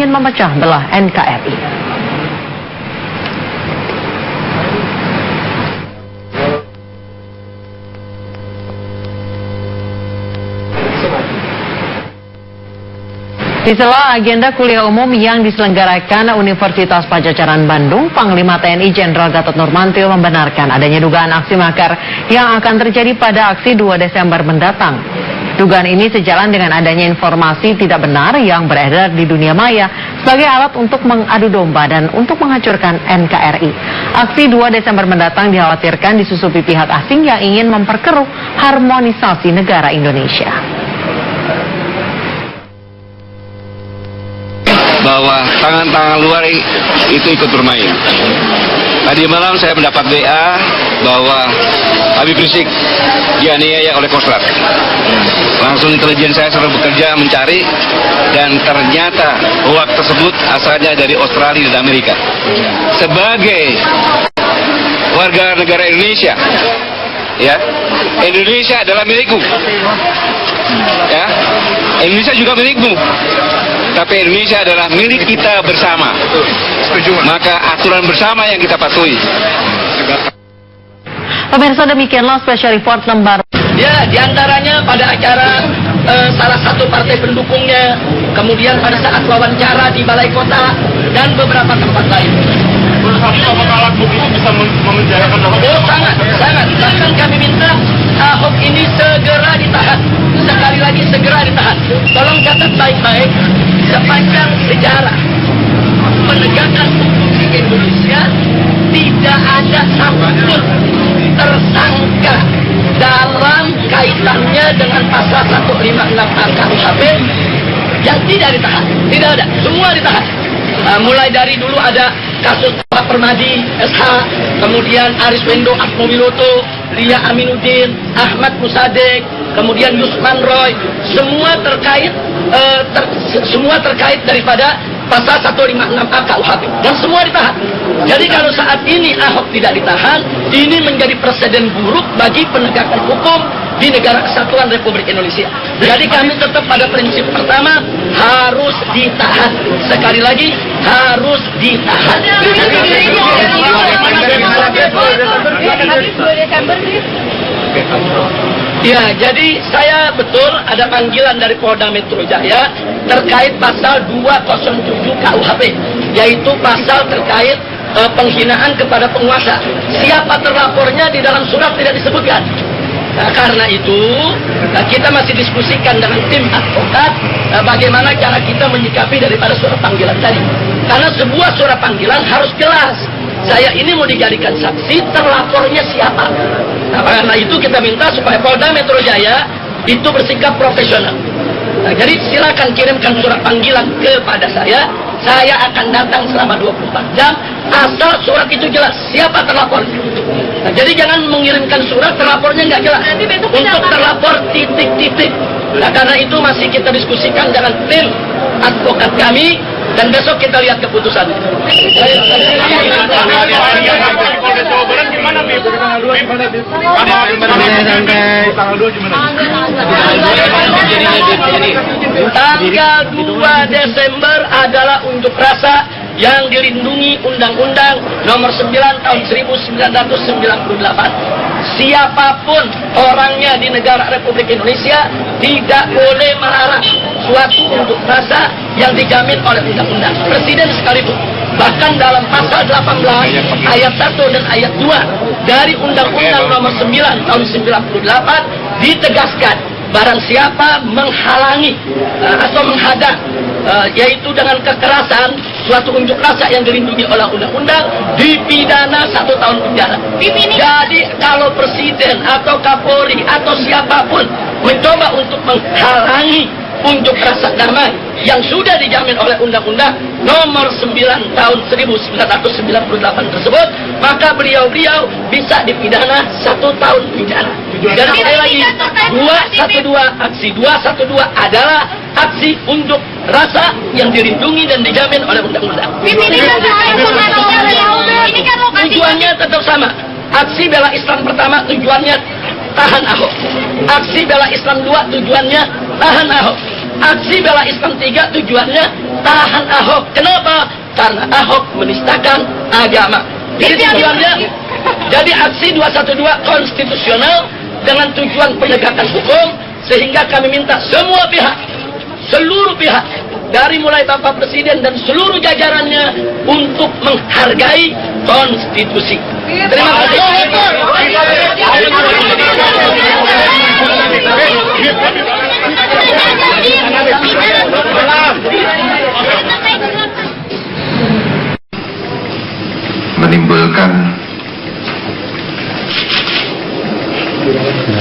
ingin memecah belah NKRI. Di sela agenda kuliah umum yang diselenggarakan Universitas Padjadjaran Bandung, Panglima TNI Jenderal Gatot Nurmantio membenarkan adanya dugaan aksi makar yang akan terjadi pada aksi 2 Desember mendatang. Dugaan ini sejalan dengan adanya informasi tidak benar yang beredar di dunia maya sebagai alat untuk mengadu domba dan untuk menghancurkan NKRI. Aksi 2 Desember mendatang dikhawatirkan disusupi pihak asing yang ingin memperkeruh harmonisasi negara Indonesia. Bahwa tangan-tangan luar itu ikut bermain. Tadi malam saya mendapat WA bahwa Habib Rizik dianiaya oleh Kostrad. Langsung intelijen saya sudah bekerja mencari dan ternyata hoax tersebut asalnya dari Australia dan Amerika. Sebagai warga negara Indonesia, ya, Indonesia adalah milikku. Ya, Indonesia juga milikmu. Tapi Indonesia adalah milik kita bersama. Maka aturan bersama yang kita patuhi. Pemirsa, demikianlah special report lembar. Ya, diantaranya pada acara salah satu partai pendukungnya, kemudian pada saat wawancara di Balai Kota, dan beberapa tempat lain. Apakah alat bukti itu bisa memenjarakan Ahok? Oh, sangat. Bahkan kami minta Ahok ini segera ditahan. Sekali lagi segera ditahan. Tolong catat baik-baik, sepanjang sejarah penegakan hukum di Indonesia tidak ada satupun tersangka dalam kaitannya dengan pasal 156A KUHP yang tidak ditahan. Tidak ada, semua ditahan. Mulai dari dulu ada kasus Pak Permadi, SH, kemudian Ariswendo Atmowiloto, Lia Aminuddin, Ahmad Musadek, kemudian Yusman Roy, semua terkait daripada pasal 156A KUHP dan semua ditahan. Jadi kalau saat ini Ahok tidak ditahan, ini menjadi presiden buruk bagi penegakan hukum di negara kesatuan Republik Indonesia. Jadi kami tetap pada prinsip pertama, harus ditahan. Sekali lagi, harus ditahan. Ya, jadi saya betul ada panggilan dari Polda Metro Jaya terkait pasal 207 KUHP, yaitu pasal terkait penghinaan kepada penguasa. Siapa terlapornya di dalam surat tidak disebutkan. Nah, karena itu kita masih diskusikan dengan tim advokat bagaimana cara kita menyikapi daripada surat panggilan tadi. Karena sebuah surat panggilan harus jelas. Saya ini mau dijadikan saksi, terlapornya siapa. Nah, karena itu kita minta supaya Polda Metro Jaya itu bersikap profesional. Nah, jadi silakan kirimkan surat panggilan kepada saya akan datang selama 24 jam, asal surat itu jelas, siapa terlapor. Nah, jadi jangan mengirimkan surat, terlapornya nggak jelas. Untuk terlapor titik-titik. Nah, karena itu masih kita diskusikan dengan tim advokat kami, dan besok kita lihat keputusannya. Tanggal 2 Desember adalah unjuk rasa yang dilindungi Undang-Undang Nomor 9 Tahun 1998. Siapapun orangnya di negara Republik Indonesia tidak boleh melarang suatu unjuk rasa yang dijamin oleh undang-undang. Presiden sekalipun. Bahkan dalam pasal 18 ayat 1 dan ayat 2 dari Undang-Undang Nomor 9 Tahun 98 ditegaskan barang siapa menghalangi atau menghadang yaitu dengan kekerasan suatu unjuk rasa yang dilindungi oleh undang-undang dipidana 1 tahun penjara. Jadi kalau presiden atau Kapolri atau siapapun mencoba untuk menghalangi unjuk rasa damai yang sudah dijamin oleh Undang-Undang Nomor 9 Tahun 1998 tersebut, maka beliau-beliau bisa dipidana 1 tahun penjara. Dan sekali lagi, 212 aksi 212 adalah aksi unjuk rasa yang dilindungi dan dijamin oleh undang-undang. Tujuannya tetap sama. Aksi bela Islam pertama tujuannya tahan Ahok. Aksi bela Islam 2 tujuannya tahan Ahok. aksi bela Islam 3 tujuannya tahan Ahok. Kenapa? Karena Ahok menistakan agama. Jadi tujuannya, jadi aksi 212 konstitusional dengan tujuan penegakan hukum, sehingga kami minta semua pihak, seluruh pihak, dari mulai Bapak Presiden dan seluruh jajarannya untuk menghargai konstitusi. Terima kasih. Menimbulkan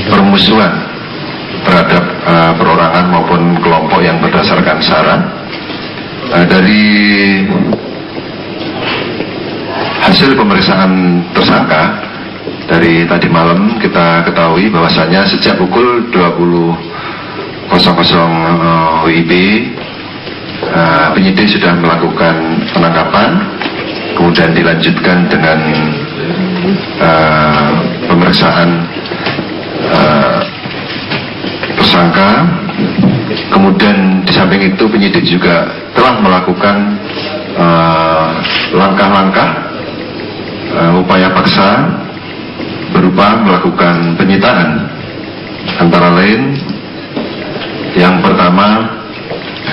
permusuhan terhadap perorangan maupun kelompok yang berdasarkan sara. Dari hasil pemeriksaan tersangka dari tadi malam kita ketahui bahwasanya sejak pukul 20.00 WIB penyidik sudah melakukan penangkapan, kemudian dilanjutkan dengan pemeriksaan tersangka. Kemudian di samping itu penyidik juga telah melakukan langkah-langkah upaya paksa berupa melakukan penyitaan, antara lain yang pertama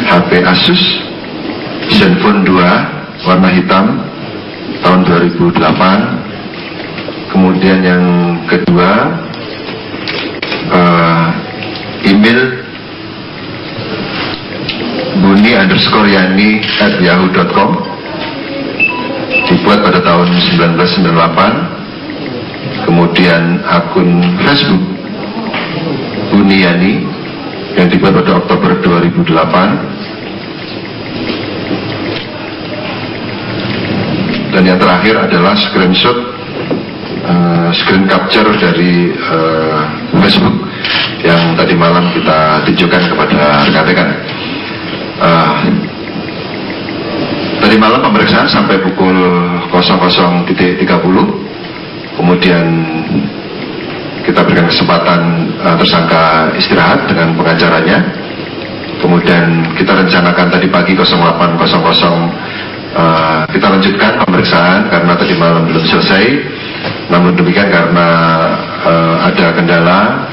HP Asus Zenfone 2 warna hitam tahun 2008. Kemudian yang kedua email buni_yani@yahoo.com dibuat pada tahun 1998. Kemudian akun Facebook Buni Yani yang dibuat pada Oktober 2008. Dan yang terakhir adalah screenshot screen capture dari Facebook yang tadi malam kita tunjukkan kepada rekan-rekan. Tadi malam pemeriksaan sampai pukul 00.30, kemudian kita berikan kesempatan tersangka istirahat dengan pengacaranya. Kemudian kita rencanakan tadi pagi 08.00 kita lanjutkan pemeriksaan karena tadi malam belum selesai. Namun demikian karena ada kendala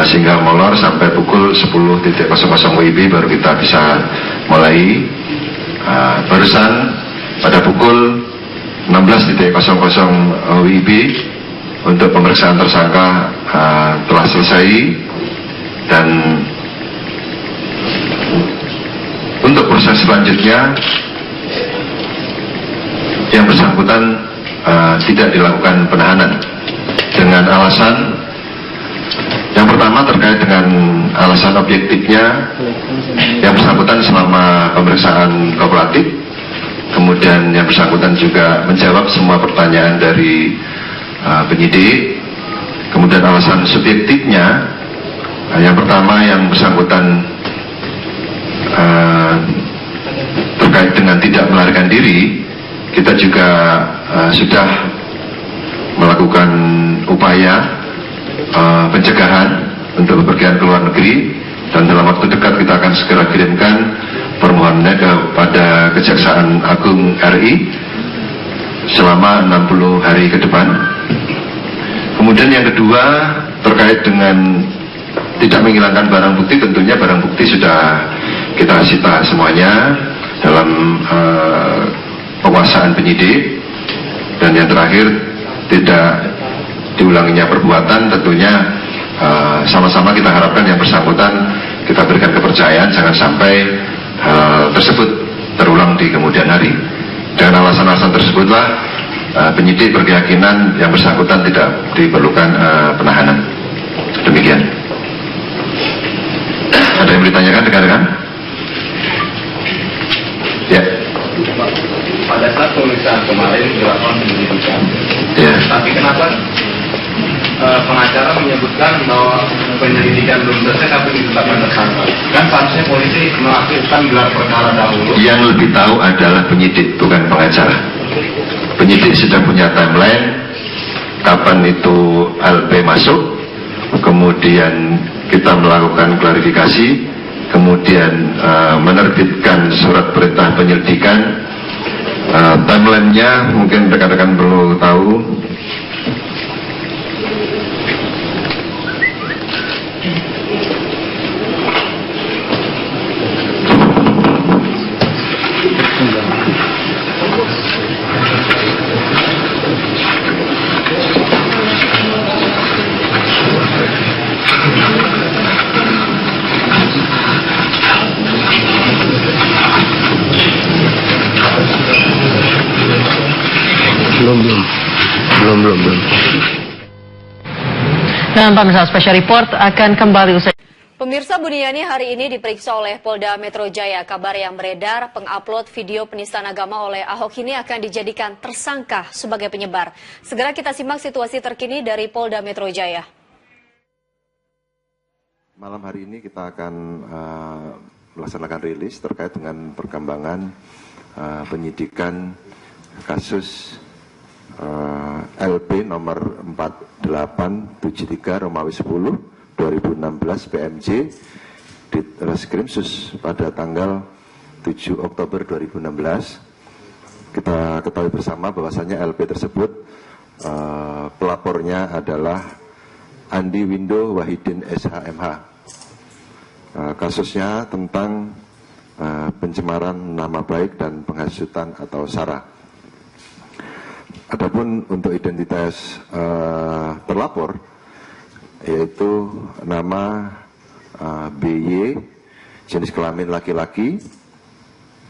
sehingga molor sampai pukul 10.00 WIB baru kita bisa mulai. Barusan pada pukul 16.00 WIB untuk pemeriksaan tersangka telah selesai, dan untuk proses selanjutnya yang bersangkutan tidak dilakukan penahanan dengan alasan yang pertama terkait dengan alasan objektifnya yang bersangkutan selama pemeriksaan kooperatif, kemudian yang bersangkutan juga menjawab semua pertanyaan dari penyidik. Kemudian alasan subjektifnya yang pertama yang bersangkutan terkait dengan tidak melarikan diri, kita juga sudah melakukan upaya pencegahan untuk bepergian ke luar negeri, dan dalam waktu dekat kita akan segera kirimkan permohonannya kepada Kejaksaan Agung RI selama 60 hari ke depan. Kemudian yang kedua terkait dengan tidak menghilangkan barang bukti, tentunya barang bukti sudah kita sita semuanya dalam penguasaan penyidik. Dan yang terakhir tidak diulanginya perbuatan, tentunya sama-sama kita harapkan yang bersangkutan kita berikan kepercayaan jangan sampai tersebut terulang di kemudian hari. Dengan alasan-alasan tersebutlah penyidik berkeyakinan yang bersangkutan tidak diperlukan penahanan. Demikian. Ada yang ditanyakan rekan-rekan? Ya. Pada saat pemeriksaan kemarin dilakukan penyelidikan, Ya. tapi kenapa pengacara menyebutkan bahwa penyelidikan belum selesai tapi ditetapkan tersangka? Kan seharusnya polisi melakukan gelar perkara dahulu. Yang lebih tahu adalah penyidik, bukan pengacara. Penyidik sudah punya timeline kapan itu LP masuk, kemudian kita melakukan klarifikasi, kemudian menerbitkan surat perintah penyelidikan. Timeline-nya mungkin rekan-rekan perlu tahu. Belum. Dan pemirsa Special Report akan kembali usai. Pemirsa, Buniani hari ini diperiksa oleh Polda Metro Jaya. Kabar yang beredar, pengupload video penistaan agama oleh Ahok ini akan dijadikan tersangka sebagai penyebar. Segera kita simak situasi terkini dari Polda Metro Jaya. Malam hari ini kita akan melaksanakan rilis terkait dengan perkembangan penyidikan kasus LP nomor 4873 Romawi 10 2016 PMJ di Reskrimsus pada tanggal 7 Oktober 2016. Kita ketahui bersama bahwasannya LP tersebut pelapornya adalah Andi Windo Wahidin SHMH. Kasusnya tentang pencemaran nama baik dan penghasutan atau sara. Adapun untuk identitas terlapor, yaitu nama BY, jenis kelamin laki-laki,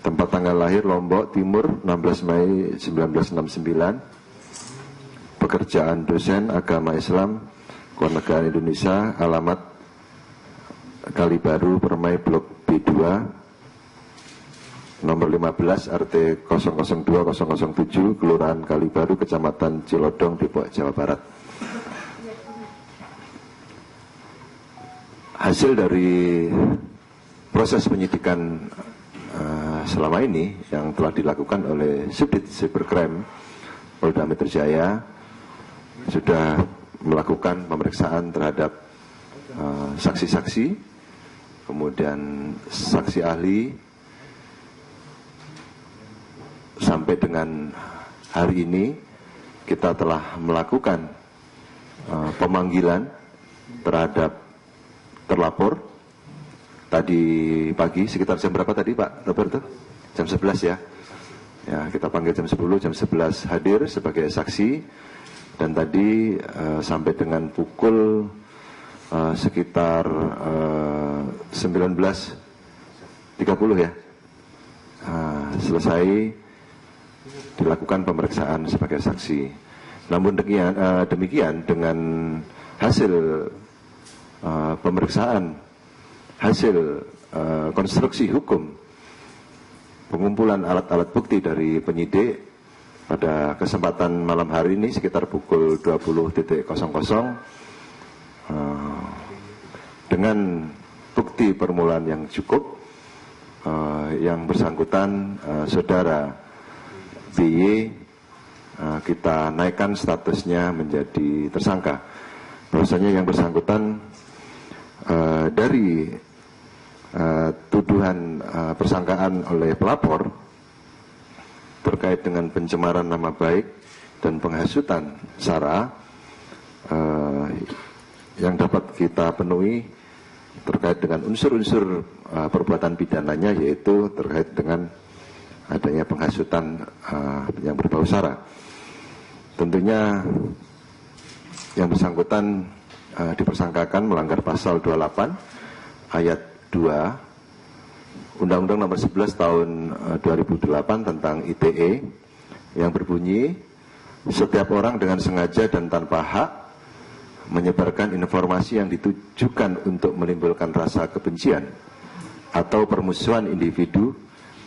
tempat tanggal lahir Lombok Timur 16 Mei 1969, pekerjaan dosen agama Islam, Kewarganegaraan Indonesia, alamat Kalibaru, Permai, Blok B2, nomor 15 RT 002007, Kelurahan Kalibaru, Kecamatan Cilodong, Depok, Jawa Barat. Hasil dari proses penyidikan selama ini yang telah dilakukan oleh Subdit Cybercrime Polda Metro Jaya sudah melakukan pemeriksaan terhadap saksi-saksi, kemudian saksi ahli. Sampai dengan hari ini kita telah melakukan pemanggilan terhadap terlapor. Tadi pagi sekitar jam berapa tadi Pak Roberto? Jam 11 ya. Ya, kita panggil jam 10, jam 11 hadir sebagai saksi. Dan tadi sampai dengan pukul sekitar 19.30 ya. Selesai dilakukan pemeriksaan sebagai saksi. Namun demikian dengan hasil pemeriksaan, hasil konstruksi hukum, pengumpulan alat-alat bukti dari penyidik pada kesempatan malam hari ini sekitar pukul 20.00 dengan bukti permulaan yang cukup, yang bersangkutan saudara BY kita naikkan statusnya menjadi tersangka. Bahwasanya yang bersangkutan dari tuduhan persangkaan oleh pelapor terkait dengan pencemaran nama baik dan penghasutan sara yang dapat kita penuhi terkait dengan unsur-unsur perbuatan pidananya, yaitu terkait dengan adanya penghasutan yang berbau sara. Tentunya yang bersangkutan dipersangkakan melanggar pasal 28 ayat 2 Undang-Undang nomor 11 tahun 2008 tentang ITE yang berbunyi, setiap orang dengan sengaja dan tanpa hak menyebarkan informasi yang ditujukan untuk menimbulkan rasa kebencian atau permusuhan individu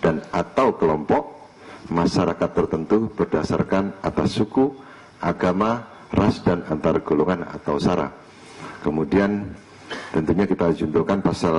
dan atau kelompok masyarakat tertentu berdasarkan atas suku, agama, ras, dan antar golongan atau sara. Kemudian tentunya kita juntuhkan pasal